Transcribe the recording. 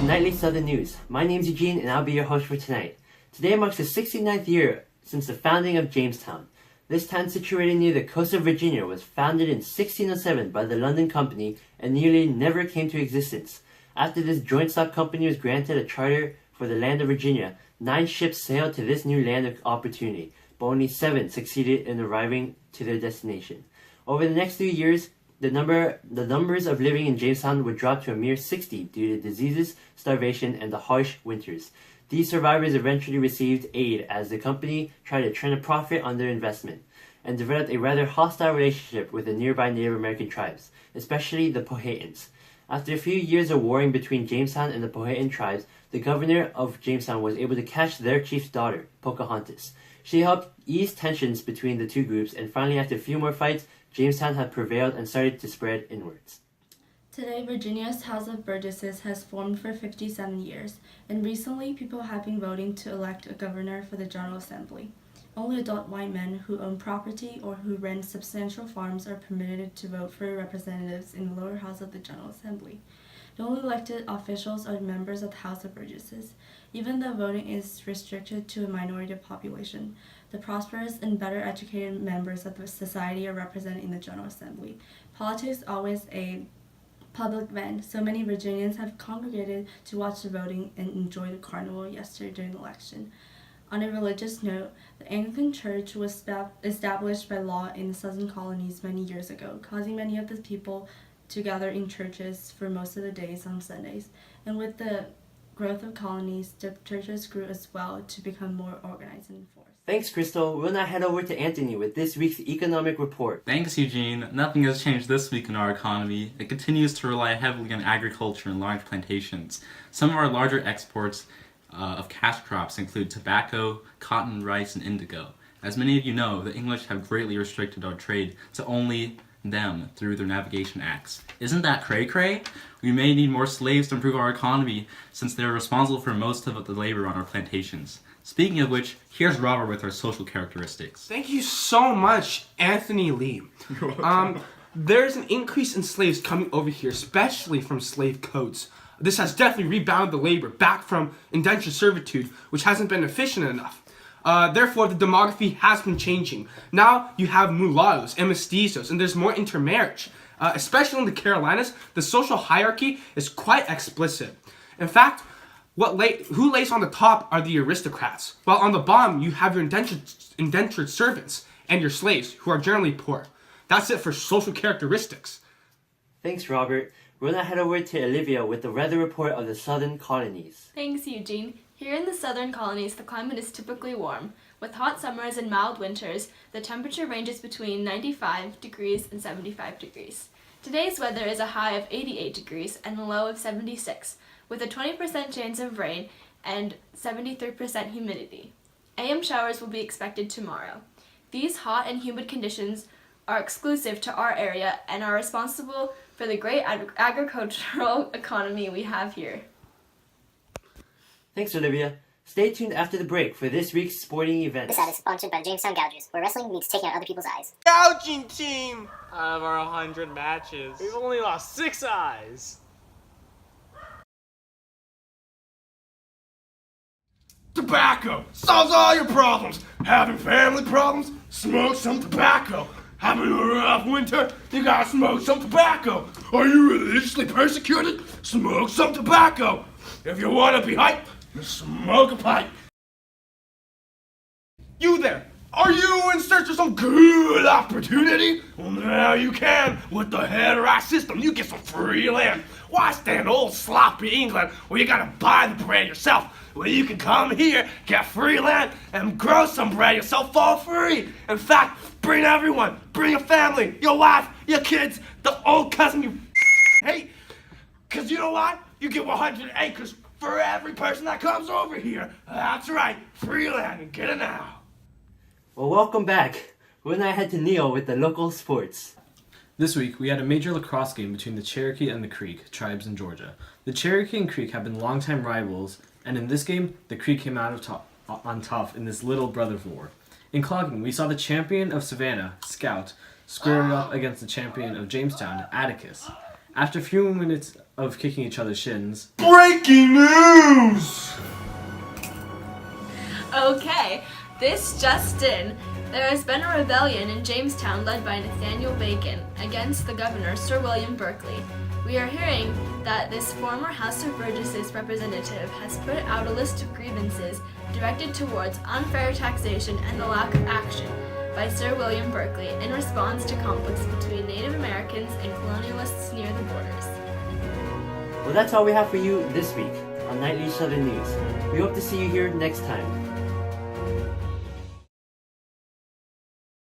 Nightly Southern News. My name's Eugene and I'll be your host for tonight. Today marks the 69th year since the founding of Jamestown. This town, situated near the coast of Virginia, was founded in 1607 by the London Company and nearly never came to existence. After this joint stock company was granted a charter for the land of Virginia, 9 ships sailed to this new land of opportunity, but only 7 succeeded in arriving to their destination. Over the next 3 years, the numbers of living in Jamestown would drop to a mere 60 due to diseases, starvation, and the harsh winters. These survivors eventually received aid as the company tried to turn a profit on their investment, and developed a rather hostile relationship with the nearby Native American tribes, especially the Powhatans. After a few years of warring between Jamestown and the Powhatan tribes, the governor of Jamestown was able to catch their chief's daughter, Pocahontas. She helped ease tensions between the two groups, and finally, after a few more fights, Jamestown had prevailed and started to spread inwards. Today, Virginia's House of Burgesses has formed for 57 years, and recently people have been voting to elect a governor for the General Assembly. Only adult white men who own property or who rent substantial farms are permitted to vote for representatives in the lower house of the General Assembly. The only elected officials are members of the House of Burgesses. Even though voting is restricted to a minority of population, the prosperous and better educated members of the society are represented in the General Assembly. Politics is always a public event, so many Virginians have congregated to watch the voting and enjoy the carnival yesterday during the election. On a religious note, the Anglican Church was established by law in the Southern Colonies many years ago, causing many of the people to gather in churches for most of the days on Sundays. And with the growth of colonies, the churches grew as well to become more organized and enforced. Thanks, Crystal. We'll now head over to Anthony with this week's economic report. Thanks, Eugene. Nothing has changed this week in our economy. It continues to rely heavily on agriculture and large plantations. Some of our larger exports of cash crops include tobacco, cotton, rice, and indigo. As many of you know, the English have greatly restricted our trade to only them through their navigation acts. Isn't that cray-cray? We may need more slaves to improve our economy since they're responsible for most of the labor on our plantations. Speaking of which, here's Robert with our social characteristics. Thank you so much, Anthony Lee. There's an increase in slaves coming over here, especially from slave codes. This has definitely rebounded the labor back from indentured servitude, which hasn't been efficient enough. Therefore, the demography has been changing. Now you have mulattoes and mestizos, and there's more intermarriage. Especially in the Carolinas, the social hierarchy is quite explicit. In fact, who lays on the top are the aristocrats, while on the bottom you have your indentured servants and your slaves, who are generally poor. That's it for social characteristics. Thanks, Robert. We'll now head over to Olivia with the weather report of the Southern Colonies. Thanks, Eugene. Here in the Southern Colonies, the climate is typically warm. With hot summers and mild winters, the temperature ranges between 95 degrees and 75 degrees. Today's weather is a high of 88 degrees and a low of 76, with a 20% chance of rain and 73% humidity. AM showers will be expected tomorrow. These hot and humid conditions are exclusive to our area and are responsible for the great agricultural economy we have here. Thanks, Olivia. Stay tuned after the break for this week's sporting events. This ad is sponsored by Jamestown Gougers, where wrestling means taking out other people's eyes. Gouging team! Out of our 100 matches, we've only lost 6 eyes. Tobacco solves all your problems. Having family problems? Smoke some tobacco. Having a rough winter? You gotta smoke some tobacco. Are you religiously persecuted? Smoke some tobacco. If you wanna be hype, smoke a pipe. You there, are you in search of some good opportunity? Well, now you can. With the head right system, you get some free land. Why stand old sloppy England where you gotta buy the bread yourself? Well, you can come here, get free land, and grow some bread yourself for free. In fact, bring everyone. Bring your family, your wife, your kids, the old cousin you hate. Because you know what? You get 100 acres for every person that comes over here. That's right, free land, and get it now. Well, welcome back. We'll now head to Neil with the local sports. This week, we had a major lacrosse game between the Cherokee and the Creek tribes in Georgia. The Cherokee and Creek have been longtime rivals, and in this game, the Creek came out on top in this little brother war. In clogging, we saw the champion of Savannah, Scout, square up against the champion of Jamestown, Atticus. After a few minutes of kicking each other's shins, Breaking news! Okay, this just in. There has been a rebellion in Jamestown led by Nathaniel Bacon against the governor, Sir William Berkeley. We are hearing that this former House of Burgesses representative has put out a list of grievances directed towards unfair taxation and the lack of action by Sir William Berkeley in response to conflicts between Native Americans and colonialists near the borders. Well, that's all we have for you this week on Nightly Southern News. We hope to see you here next time.